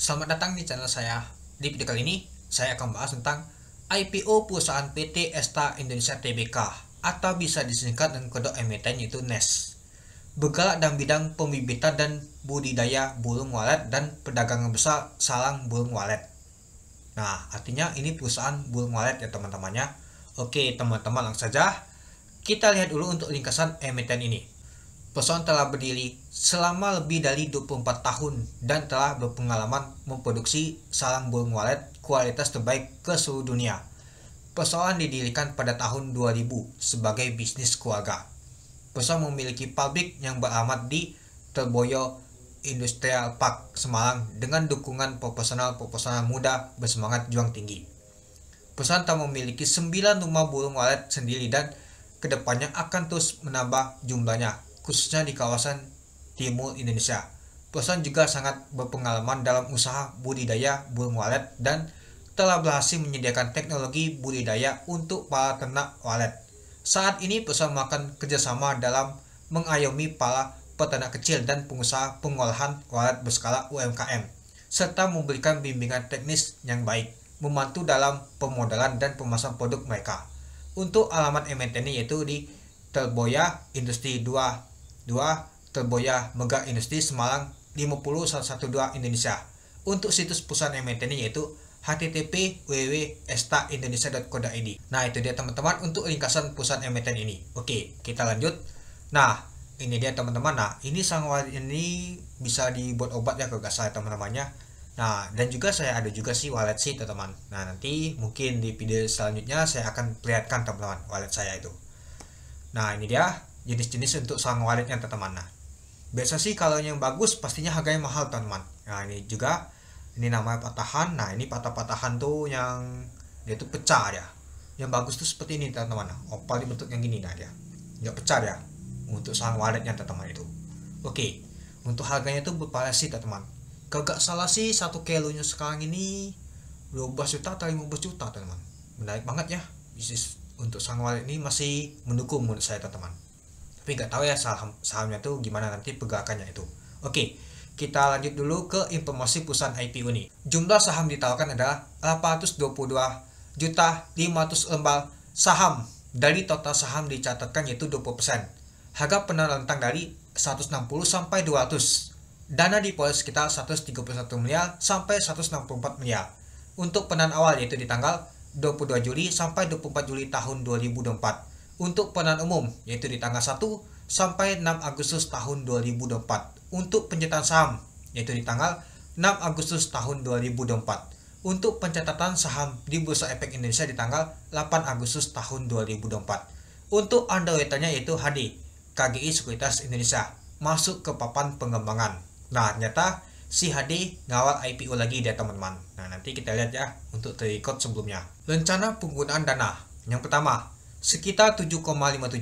Selamat datang di channel saya. Di video kali ini, saya akan bahas tentang IPO perusahaan PT Esta Indonesia Tbk atau bisa disingkat dengan kode emiten yaitu NES. Bergerak dalam bidang pembibitan dan budidaya burung walet dan perdagangan besar salang burung walet. Nah, artinya ini perusahaan burung walet ya teman-temannya. Oke, teman-teman, langsung saja kita lihat dulu untuk ringkasan emiten ini. Perusahaan telah berdiri selama lebih dari 24 tahun dan telah berpengalaman memproduksi salang burung walet kualitas terbaik ke seluruh dunia. Perusahaan didirikan pada tahun 2000 sebagai bisnis keluarga. Perusahaan memiliki pabrik yang beralamat di Terboyo Industrial Park, Semarang dengan dukungan proporsional muda bersemangat juang tinggi. Perusahaan telah memiliki 9 rumah burung walet sendiri dan kedepannya akan terus menambah jumlahnya, khususnya di kawasan timur Indonesia. Perusahaan juga sangat berpengalaman dalam usaha budidaya burung walet dan telah berhasil menyediakan teknologi budidaya untuk para ternak walet. Saat ini perusahaan melakukan kerjasama dalam mengayomi para peternak kecil dan pengusaha pengolahan walet berskala UMKM, serta memberikan bimbingan teknis yang baik, membantu dalam pemodalan dan pemasaran produk mereka. Untuk alamat emiten yaitu di Terboya Industri 2 Terboya Mega Industri Semarang 50112 Indonesia. Untuk situs perusahaan emiten yaitu http://www.estaindonesia.co.id. Nah, itu dia teman-teman untuk ringkasan perusahaan emiten ini. Oke, kita lanjut. Nah, ini dia teman-teman. Nah, ini sang walet ini bisa dibuat obat ya kalau nggak salah teman-temannya. Nah, dan juga saya ada juga sih walet sih teman-teman. Nah, nanti mungkin di video selanjutnya saya akan perlihatkan teman-teman walet saya itu. Nah, ini dia jenis-jenis untuk sang waletnya teman-teman. Nah, biasa sih kalau yang bagus pastinya harganya mahal teman-teman. Nah, ini juga ini namanya patahan. Nah, ini patah-patahan tuh yang dia tuh pecah ya. Yang bagus tuh seperti ini teman-teman. Nah, opal dibentuk yang gini nah dia. Nggak pecah ya untuk sang waletnya teman-teman itu. Oke. Untuk harganya tuh bervariasi teman-teman. Kalau nggak salah sih 1 kilonya sekarang ini 12 juta atau 15 juta teman-teman. Menarik banget ya. Bisnis untuk sang walet ini masih mendukung menurut saya teman-teman. Tapi nggak tahu ya sahamnya tuh gimana nanti pergerakannya itu. Oke, kita lanjut dulu ke informasi perusahaan IPO ini. Jumlah saham ditawarkan adalah 822.500 lembar saham. Dari total saham dicatatkan yaitu 20%. Harga penawaran rentang dari 160 sampai 200. Dana diproses sekitar 131 miliar sampai 164 miliar. Untuk penawaran awal yaitu di tanggal 22 Juli sampai 24 Juli tahun 2024. Untuk penawaran umum yaitu di tanggal 1 sampai 6 Agustus tahun 2024. Untuk pencatatan saham yaitu di tanggal 6 Agustus tahun 2024. Untuk pencatatan saham di Bursa Efek Indonesia di tanggal 8 Agustus tahun 2024. Untuk underwriternya yaitu HD, KGI Sekuritas Indonesia, masuk ke papan pengembangan. Nah, ternyata si HD ngawal IPO lagi dia teman-teman. Nah, nanti kita lihat ya untuk record sebelumnya. Rencana penggunaan dana. Yang pertama, sekitar 7,57%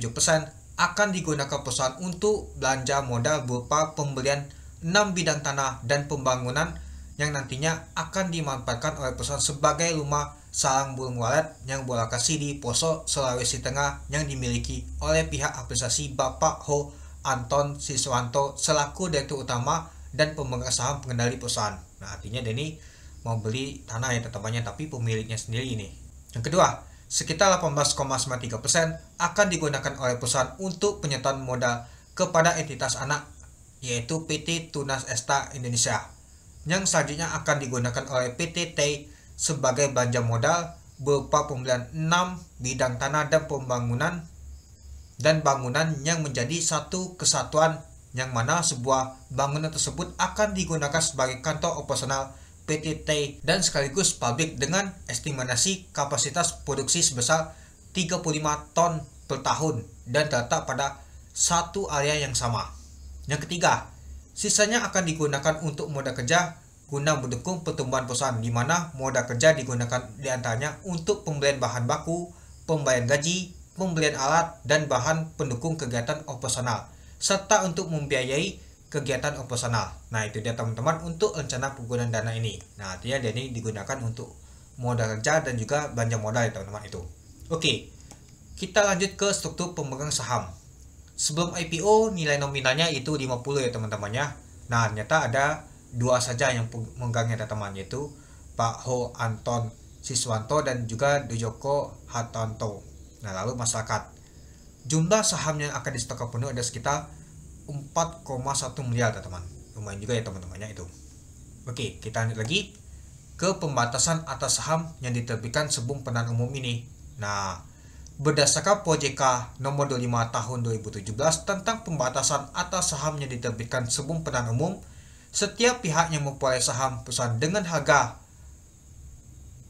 akan digunakan perusahaan untuk belanja modal berupa pembelian 6 bidang tanah dan pembangunan yang nantinya akan dimanfaatkan oleh perusahaan sebagai rumah salang burung walet yang berlokasi di Poso, Sulawesi Tengah yang dimiliki oleh pihak apresiasi Bapak Ho Anton Siswanto selaku Direktur Utama dan pemegang saham pengendali perusahaan. Nah, artinya dia ini mau beli tanah ya teman-temannya, tapi pemiliknya sendiri ini. Yang kedua, sekitar 18,93% akan digunakan oleh perusahaan untuk penyertaan modal kepada entitas anak yaitu PT Tunas Esta Indonesia. Yang selanjutnya akan digunakan oleh PT T sebagai belanja modal berupa pembelian 6 bidang tanah dan pembangunan dan bangunan yang menjadi satu kesatuan, yang mana sebuah bangunan tersebut akan digunakan sebagai kantor operasional PT T dan sekaligus pabrik dengan estimasi kapasitas produksi sebesar 35 ton per tahun dan terletak pada satu area yang sama. Yang ketiga, sisanya akan digunakan untuk modal kerja guna mendukung pertumbuhan perusahaan, di mana modal kerja digunakan diantaranya untuk pembelian bahan baku, pembayaran gaji, pembelian alat dan bahan pendukung kegiatan operasional, serta untuk membiayai kegiatan operasional. Nah, itu dia teman-teman untuk rencana penggunaan dana ini. Nah, artinya dana ini digunakan untuk modal kerja dan juga belanja modal ya teman-teman itu. Oke, kita lanjut ke struktur pemegang saham. Sebelum IPO nilai nominalnya itu 50 ya teman-temannya. Nah, ternyata ada dua saja yang menggangnya teman-teman, yaitu Pak Ho Anton Siswanto dan juga Djoko Hartanto. Nah, lalu masyarakat, jumlah saham yang akan disetorkan penuh ada sekitar 4,1 miliar teman-teman. Lumayan juga ya teman-temannya itu. Oke, kita lanjut lagi ke pembatasan atas saham yang diterbitkan sebelum penahanan umum ini. Nah, berdasarkan POJK nomor 25 tahun 2017 tentang pembatasan atas saham yang diterbitkan sebelum penahanan umum, setiap pihak yang memperoleh saham perusahaan dengan harga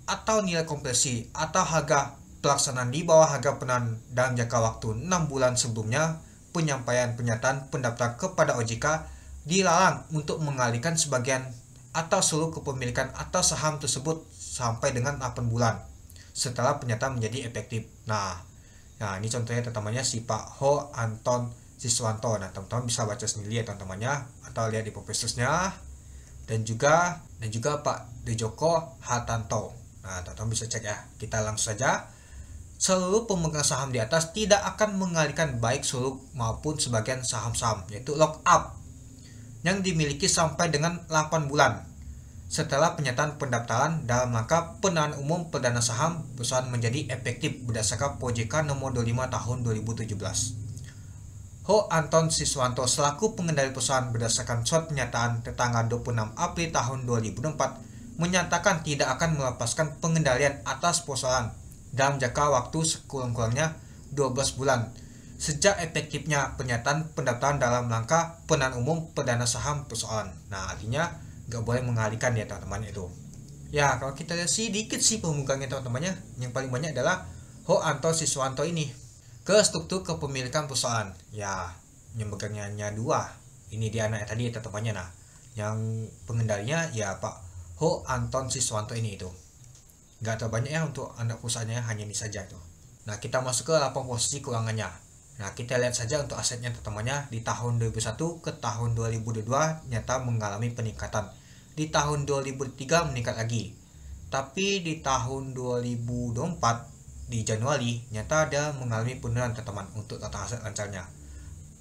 atau nilai konversi atau harga pelaksanaan di bawah harga penahanan dalam jangka waktu 6 bulan sebelumnya penyampaian pernyataan pendaftaran kepada OJK dilarang untuk mengalihkan sebagian atau seluruh kepemilikan atas saham tersebut sampai dengan 8 bulan setelah pernyataan menjadi efektif. Nah ini contohnya teman-temannya si Pak Ho Anton Siswanto. Nah, teman-teman bisa baca sendiri ya teman-temannya atau lihat di prospektusnya, dan juga Pak Djoko Hartanto. Nah, teman-teman bisa cek ya. Kita langsung saja. Seluruh pemegang saham di atas tidak akan mengalihkan baik seluruh maupun sebagian saham-saham, yaitu lock up yang dimiliki sampai dengan 8 bulan setelah pernyataan pendaftaran dalam rangka penahanan umum perdana saham perusahaan menjadi efektif berdasarkan POJK nomor 25 tahun 2017. Ho Anton Siswanto selaku pengendali perusahaan berdasarkan surat pernyataan tertanggal 26 April tahun 2004 menyatakan tidak akan melepaskan pengendalian atas perusahaan dalam jangka waktu sekurang-kurangnya 12 bulan sejak efektifnya pernyataan pendaftaran dalam rangka penahanan umum perdana saham perusahaan. Nah, artinya nggak boleh mengalihkan ya teman-teman itu. Ya, kalau kita lihat sedikit sih pemugangnya teman-temannya, yang paling banyak adalah Ho Anton Siswanto ini ke struktur kepemilikan perusahaan. Ya, yang megangnya hanya 2. Ini dia anaknya tadi teman-temannya. Nah, yang pengendalinya ya Pak Ho Anton Siswanto ini itu. Nggak terlalu banyak ya untuk anak perusahaannya, hanya ini saja itu. Nah, kita masuk ke 8 posisi keuangannya. Nah, kita lihat saja untuk asetnya teman-temannya di tahun 2001 ke tahun 2022 nyata mengalami peningkatan. Di tahun 2003 meningkat lagi. Tapi di tahun 2024 di Januari nyata ada mengalami penurunan teman-teman untuk total aset lancarnya.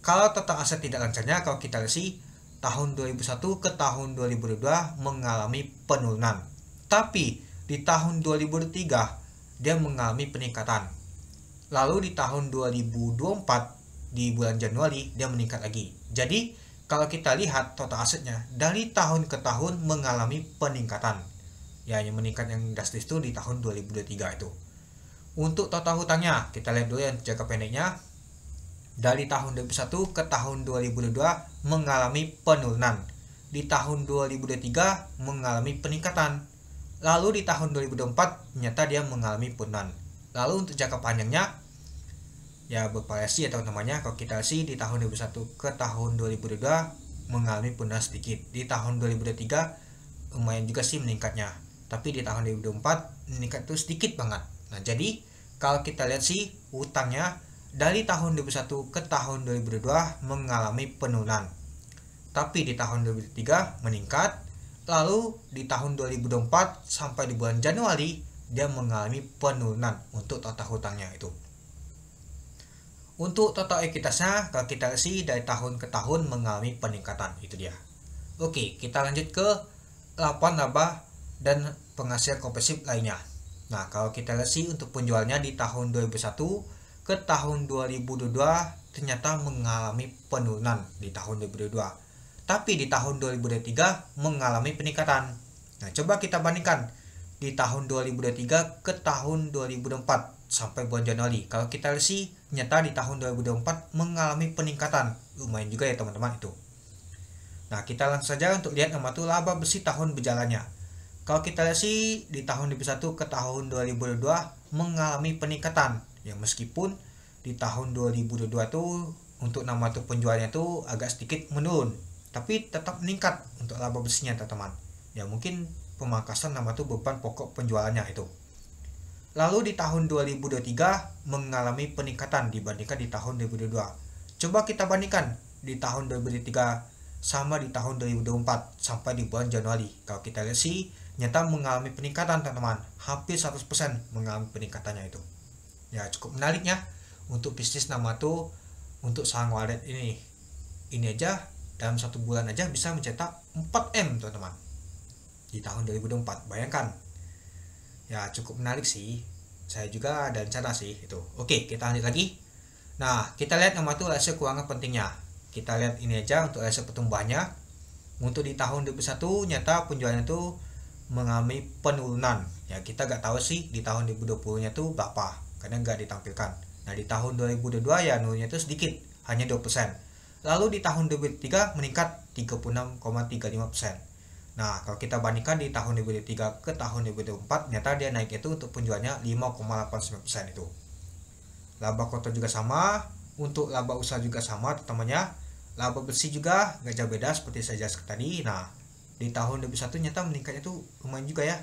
Kalau total aset tidak lancarnya, kalau kita lihat sih tahun 2001 ke tahun 2022 mengalami penurunan. Tapi di tahun 2023 dia mengalami peningkatan. Lalu di tahun 2024 di bulan Januari dia meningkat lagi. Jadi kalau kita lihat total asetnya dari tahun ke tahun mengalami peningkatan. Ya, yang meningkat yang drastis itu di tahun 2023 itu. Untuk total hutangnya kita lihat dulu yang jangka pendeknya. Dari tahun 2001 ke tahun 2022 mengalami penurunan. Di tahun 2023 mengalami peningkatan. Lalu di tahun 2024 ternyata dia mengalami penurunan. Lalu untuk jangka panjangnya ya bervariasi ya teman-temannya. Kalau kita sih di tahun 2001 ke tahun 2022 mengalami penurunan sedikit. Di tahun 2023 lumayan juga sih meningkatnya. Tapi di tahun 2024 meningkat itu sedikit banget. Nah, jadi kalau kita lihat sih hutangnya dari tahun 2001 ke tahun 2022 mengalami penurunan. Tapi di tahun 2023 meningkat. Lalu di tahun 2024 sampai di bulan Januari dia mengalami penurunan untuk total hutangnya itu. Untuk total ekuitasnya kalau kita lihat sih dari tahun ke tahun mengalami peningkatan, itu dia. Oke, kita lanjut ke 8 laba dan penghasil kompresif lainnya. Nah, kalau kita lihat sih untuk penjualnya di tahun 2001 ke tahun 2022 ternyata mengalami penurunan di tahun 2022. Tapi di tahun 2023 mengalami peningkatan. Nah, coba kita bandingkan di tahun 2023 ke tahun 2024 sampai bulan Januari. Kalau kita lihat sih nyata di tahun 2024 mengalami peningkatan. Lumayan juga ya teman-teman itu. Nah, kita langsung saja untuk lihat nama tuh laba bersih tahun berjalannya. Kalau kita lihat sih di tahun 2021 ke tahun 2022 mengalami peningkatan. Ya, meskipun di tahun 2022 tuh untuk nama tuh penjualnya tuh agak sedikit menurun, tapi tetap meningkat untuk laba bersihnya teman-teman. Ya, mungkin pemangkasan nama tuh beban pokok penjualannya itu. Lalu di tahun 2023 mengalami peningkatan dibandingkan di tahun 2022. Coba kita bandingkan di tahun 2023 sama di tahun 2024 sampai di bulan Januari. Kalau kita lihat sih nyata mengalami peningkatan teman-teman. Hampir 100% mengalami peningkatannya itu. Ya, cukup menariknya untuk bisnis nama tuh untuk saham wallet ini. Ini aja dalam 1 bulan aja bisa mencetak 4M teman-teman di tahun 2024. Bayangkan ya, cukup menarik sih. Saya juga ada rencana sih itu. Oke, kita lanjut lagi. Nah, kita lihat nama tuh rasio keuangan pentingnya. Kita lihat ini aja untuk rasio pertumbuhannya. Untuk di tahun 2021 nyata penjualannya tuh mengalami penurunan. Ya, kita gak tahu sih di tahun 2020 nya tuh berapa, karena gak ditampilkan. Nah, di tahun 2022 ya nurunnya tuh sedikit, hanya 2%. Lalu di tahun 2023 meningkat 36,35%. Nah, kalau kita bandingkan di tahun 2023 ke tahun 2024, nyata dia naik itu untuk penjualannya 5,89% itu. Laba kotor juga sama, untuk laba usaha juga sama teman-temannya. Laba bersih juga gak jauh beda seperti saya jelaskan tadi. Nah, di tahun 2021 nyata meningkatnya tuh lumayan juga ya.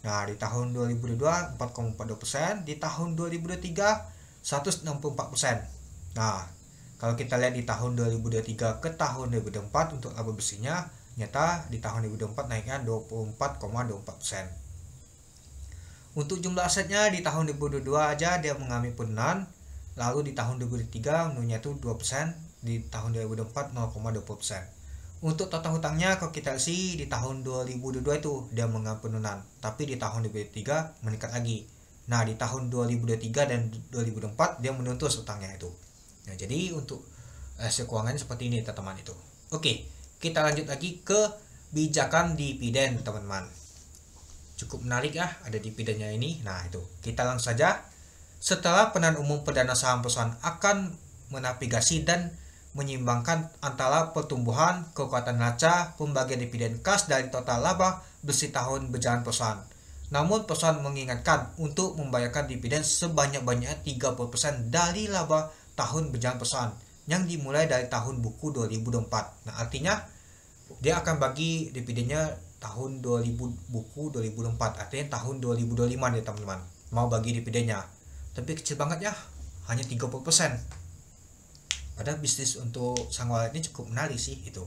Nah, di tahun 2022 4,42%, di tahun 2023 164%. Nah, kalau kita lihat di tahun 2023 ke tahun 2024 untuk laba bersihnya, nyata di tahun 2024 naiknya 24,24%. Untuk jumlah asetnya di tahun 2022 aja dia mengalami penurunan. Lalu di tahun 2023 menurunnya itu 2%, di tahun 2024 0,20%. Untuk total hutangnya kalau kita lihat di tahun 2022 itu dia mengalami penurunan, tapi di tahun 2023 meningkat lagi. Nah, di tahun 2023 dan 2024 dia menurun utangnya itu. Nah, jadi untuk rasio keuangannya seperti ini teman-teman itu. Oke, kita lanjut lagi ke bijakan dividen teman-teman. Cukup menarik ya, ada dividennya ini. Nah, itu kita langsung saja. Setelah penahanan umum perdana saham perusahaan akan menavigasi dan menyeimbangkan antara pertumbuhan, kekuatan neraca, pembagian dividen kas dari total laba bersih tahun berjalan perusahaan. Namun perusahaan mengingatkan untuk membayarkan dividen sebanyak-banyaknya 30% dari laba tahun berjalan perusahaan yang dimulai dari tahun buku 2024. Nah, artinya dia akan bagi dividennya tahun 2000 buku 2024, artinya tahun 2025 nih teman-teman. Mau bagi dividennya. Tapi kecil banget ya, hanya 30%. Padahal bisnis untuk sang wallet ini cukup menarik sih itu.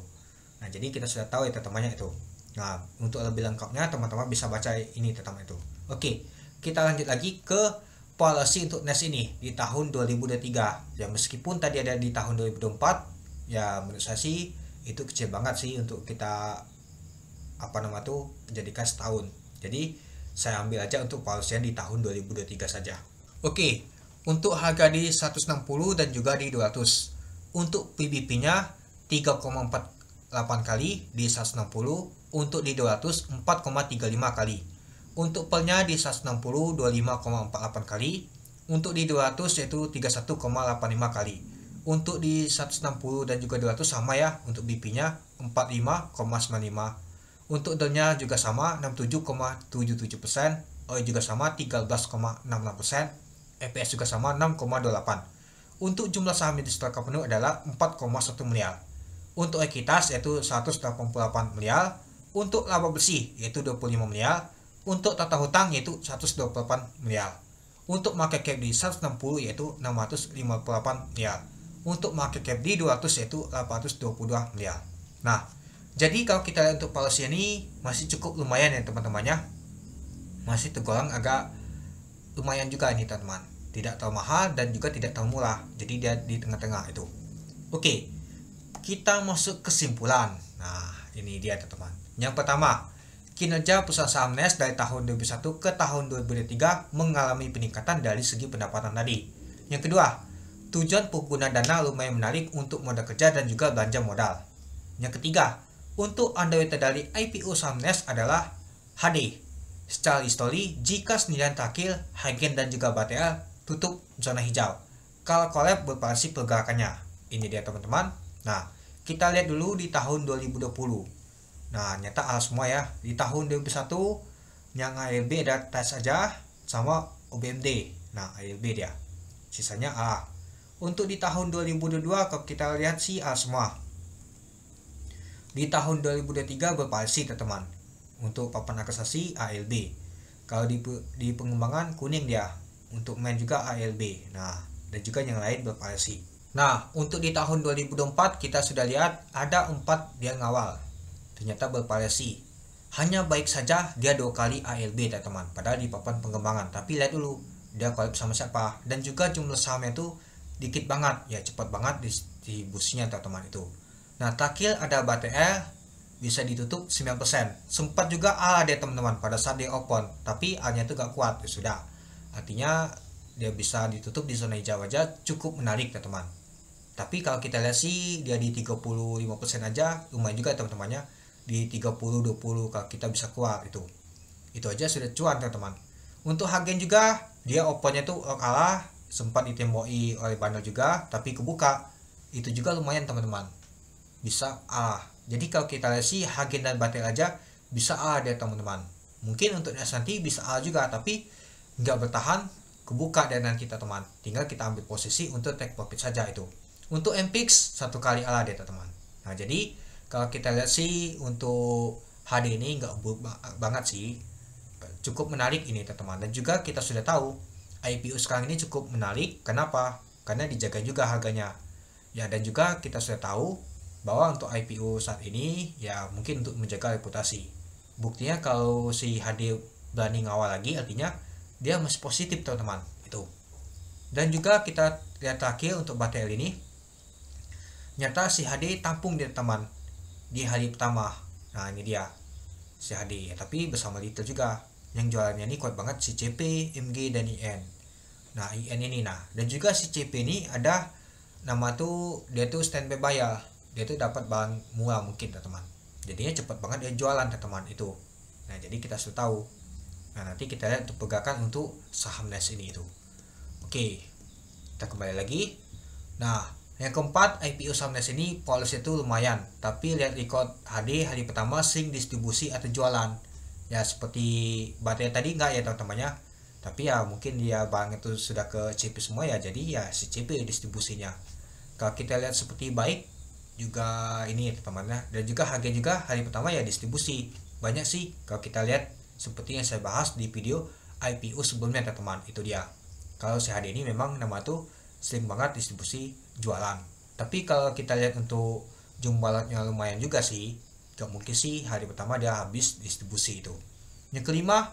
Nah, jadi kita sudah tahu ya teman-temannya itu. Nah, untuk lebih lengkapnya teman-teman bisa baca ini teman-teman itu. Oke, kita lanjut lagi ke policy untuk NES ini di tahun 2023. Ya, meskipun tadi ada di tahun 2024, ya menurut saya sih itu kecil banget sih untuk kita jadikan setahun. Jadi saya ambil aja untuk policy di tahun 2023 saja. Oke, untuk harga di 160 dan juga di 200. Untuk PBP-nya 3,48 kali di 160, untuk di 200 4,35 kali. Untuk PER-nya di 160 25,48 kali, untuk di 200 yaitu 31,85 kali. Untuk di 160 dan juga 200 sama ya, untuk BP-nya 45,95. Untuk DER-nya juga sama 67,77%, OI juga sama 13,66%, EPS juga sama 6,28. Untuk jumlah saham yang disetorkan penuh adalah 4,1 miliar. Untuk ekuitas yaitu 188 miliar. Untuk laba bersih yaitu 25 miliar. Untuk total hutang yaitu 128 miliar. Untuk market cap di 160 yaitu 658 miliar. Untuk market cap di 200 yaitu 822 miliar. Nah, jadi kalau kita lihat untuk policy ini masih cukup lumayan ya teman-temannya. Masih tergolong agak lumayan juga ini teman-teman. Tidak terlalu mahal dan juga tidak terlalu murah. Jadi dia di tengah-tengah itu. Oke, kita masuk kesimpulan. Nah, ini dia teman-teman. Yang pertama, kinerja perusahaan saham NES dari tahun 2001 ke tahun 2023 mengalami peningkatan dari segi pendapatan tadi. Yang kedua, tujuan pengguna dana lumayan menarik untuk modal kerja dan juga belanja modal. Yang ketiga, untuk underwriter dari IPO saham NES adalah HD. Secara histori, jika senilai terakhir, Hagen dan juga BTL tutup zona hijau. Kalau collab bervariasi pergerakannya. Ini dia teman-teman. Nah, kita lihat dulu di tahun 2020. Nah, nyata A semua ya. Di tahun 2021 yang ALB ada tes aja sama OBMD. Nah, ALB dia. Sisanya A. Untuk di tahun 2022 kalau kita lihat sih A semua. Di tahun 2023 bervariasi teman-teman. Untuk papan akasasi ALB. Kalau di pengembangan kuning dia. Untuk main juga ALB. Nah, dan juga yang lain bervariasi. Nah, untuk di tahun 2024 kita sudah lihat ada 4 dia ngawal. Ternyata bervariasi. Hanya baik saja dia 2 kali ALB teman-teman. Padahal di papan pengembangan. Tapi lihat dulu dia collab sama siapa. Dan juga jumlah sahamnya itu dikit banget. Ya cepat banget distribusinya teman-teman itu. Nah, terakhir ada BTL. bisa ditutup 9%. Sempat juga A deh teman-teman pada saat dia open, tapi A nya itu gak kuat, ya sudah. Artinya dia bisa ditutup di zona hijau aja, cukup menarik teman-teman. Tapi kalau kita lihat sih dia di 35% aja lumayan juga teman-temannya. Di 30-20 kalau kita bisa keluar itu aja sudah cuan teman-teman. Untuk Hagen juga dia opennya tuh kalah, sempat ditemboi oleh bandel juga tapi kebuka, itu juga lumayan teman-teman, bisa A. Jadi kalau kita lihat sih Hagen dan Batel aja bisa A deh teman-teman. Mungkin untuk nanti bisa A juga tapi nggak bertahan, kebuka dan kita teman, tinggal kita ambil posisi untuk take profit saja itu. Untuk MPX satu kali A deh teman-teman. Nah jadi kalau kita lihat sih untuk HD ini nggak buruk banget sih, cukup menarik ini teman-teman. Dan juga kita sudah tahu IPO sekarang ini cukup menarik. Kenapa? Karena dijaga juga harganya ya. Dan juga kita sudah tahu bahwa untuk IPO saat ini ya mungkin untuk menjaga reputasi. Buktinya kalau si HD berani ngawal lagi, artinya dia masih positif teman-teman itu. Dan juga kita lihat terakhir untuk Batel ini, nyata si HD tampung dia teman di hari pertama. Nah ini dia si HD, tapi bersama Little juga. Yang jualannya ini kuat banget si CP, MG dan IN. Nah IN ini dan juga si CP ini ada nama tuh, dia tuh standby bayar, dia tuh dapat barang murah mungkin teman-teman, jadinya cepat banget dia jualan teman-teman itu. Nah jadi kita sudah tahu. Nah nanti kita lihat untuk pergerakan untuk saham NES ini itu. Oke, kita kembali lagi. Nah yang keempat, IPO saham NES ini policy itu lumayan, tapi lihat record HD hari pertama sing distribusi atau jualan ya, seperti baterai tadi enggak ya teman-temannya, tapi ya mungkin dia barang itu sudah ke CP semua ya, jadi ya si CP distribusinya. Kalau kita lihat seperti baik juga ini teman-temannya, dan juga harga juga hari pertama ya distribusi banyak sih. Kalau kita lihat seperti yang saya bahas di video IPO sebelumnya teman-teman, itu dia. Kalau si HD ini memang nama tuh sering banget distribusi jualan, tapi kalau kita lihat untuk jumlahnya lumayan juga sih, gak mungkin sih hari pertama dia habis distribusi itu. Yang kelima,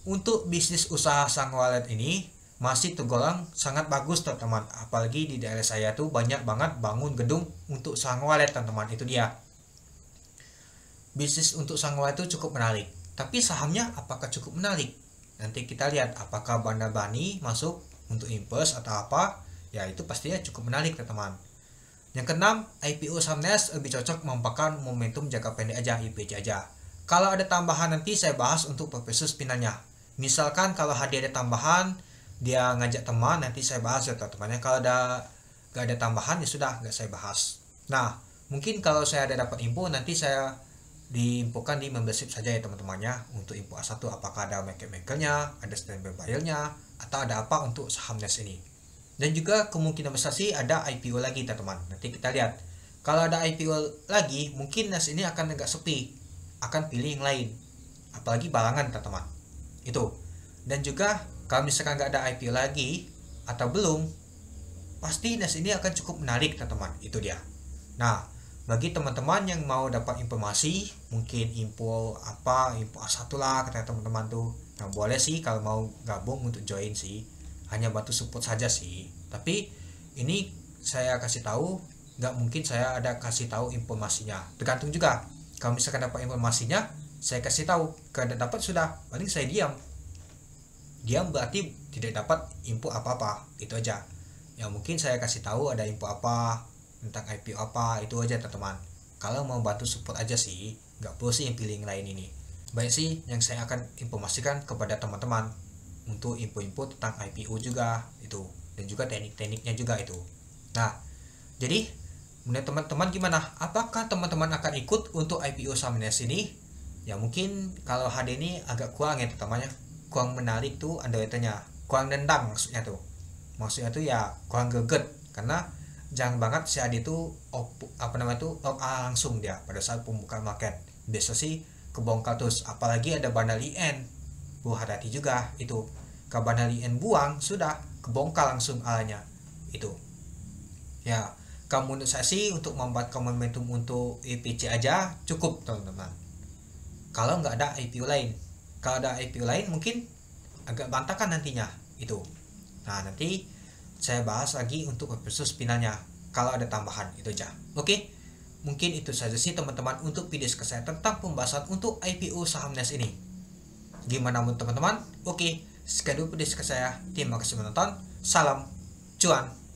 untuk bisnis usaha sang wallet ini masih tergolong sangat bagus teman-teman, apalagi di daerah saya tuh banyak banget bangun gedung untuk sang wallet teman-teman, itu dia. Bisnis untuk sang wallet itu cukup menarik, tapi sahamnya apakah cukup menarik? Nanti kita lihat apakah Bandar Bani masuk untuk impuls atau apa, ya itu pastinya cukup menarik teman-teman. Yang keenam, IPO saham NES lebih cocok merupakan momentum jangka pendek aja, IPC aja. Kalau ada tambahan nanti saya bahas untuk purposes finalnya. Misalkan kalau HD ada tambahan, dia ngajak teman, nanti saya bahas ya teman-temannya. Kalau gak ada tambahan ya sudah, gak saya bahas. Nah mungkin kalau saya ada dapat info, nanti saya diinfokan di membership saja ya teman-temannya. Untuk info A1 apakah ada market makernya, ada standby buyer-nya, atau ada apa untuk saham NES ini. Dan juga kemungkinan besar sih ada IPO lagi teman-teman. Nanti kita lihat. Kalau ada IPO lagi, mungkin NES ini akan agak sepi, akan pilih yang lain, apalagi balangan teman-teman itu. Dan juga kalau misalkan nggak ada IPO lagi atau belum, pasti NES ini akan cukup menarik teman-teman, itu dia. Nah bagi teman-teman yang mau dapat informasi, mungkin info apa, info A1 lah kata teman-teman tuh, nah boleh sih kalau mau gabung untuk join sih, hanya bantu support saja sih. Tapi ini saya kasih tahu, nggak mungkin saya ada kasih tahu informasinya, tergantung juga. Kalau misalkan dapat informasinya saya kasih tahu, kalau dapat sudah paling saya diam berarti tidak dapat info apa-apa, itu aja. Ya mungkin saya kasih tahu ada info apa tentang IPO apa, itu aja teman-teman. Kalau mau bantu support aja sih, nggak perlu sih yang pilih yang lain ini. Banyak sih yang saya akan informasikan kepada teman-teman untuk info-info tentang IPO juga itu, dan juga teknik-tekniknya juga itu. Nah jadi menurut teman-teman gimana, apakah teman-teman akan ikut untuk IPO saham NES ini? Ya mungkin kalau HD ini agak kurang ya teman-temannya, kurang menarik tuh underwriternya, kurang nendang maksudnya tuh ya kurang greget, karena jarang banget si HD tuh langsung dia pada saat pembukaan market. Biasa sih kebongkar terus, apalagi ada bandar IN, hati-hati juga itu. Kalau bandar IN buang, sudah kebongkar langsung alanya itu ya. Kalau menurut saya sih untuk membuat momentum untuk IPC aja cukup teman-teman, kalau nggak ada IPO lain. Kalau ada IPO lain mungkin agak bantakan nantinya itu. Nah nanti saya bahas lagi untuk episode finalnya kalau ada tambahan, itu aja. Oke, Mungkin itu saja sih teman-teman untuk video saya tentang pembahasan untuk IPO saham NAS ini. Gimana menurut teman-teman? Oke, sekian dulu video saya. Terima kasih menonton. Salam cuan.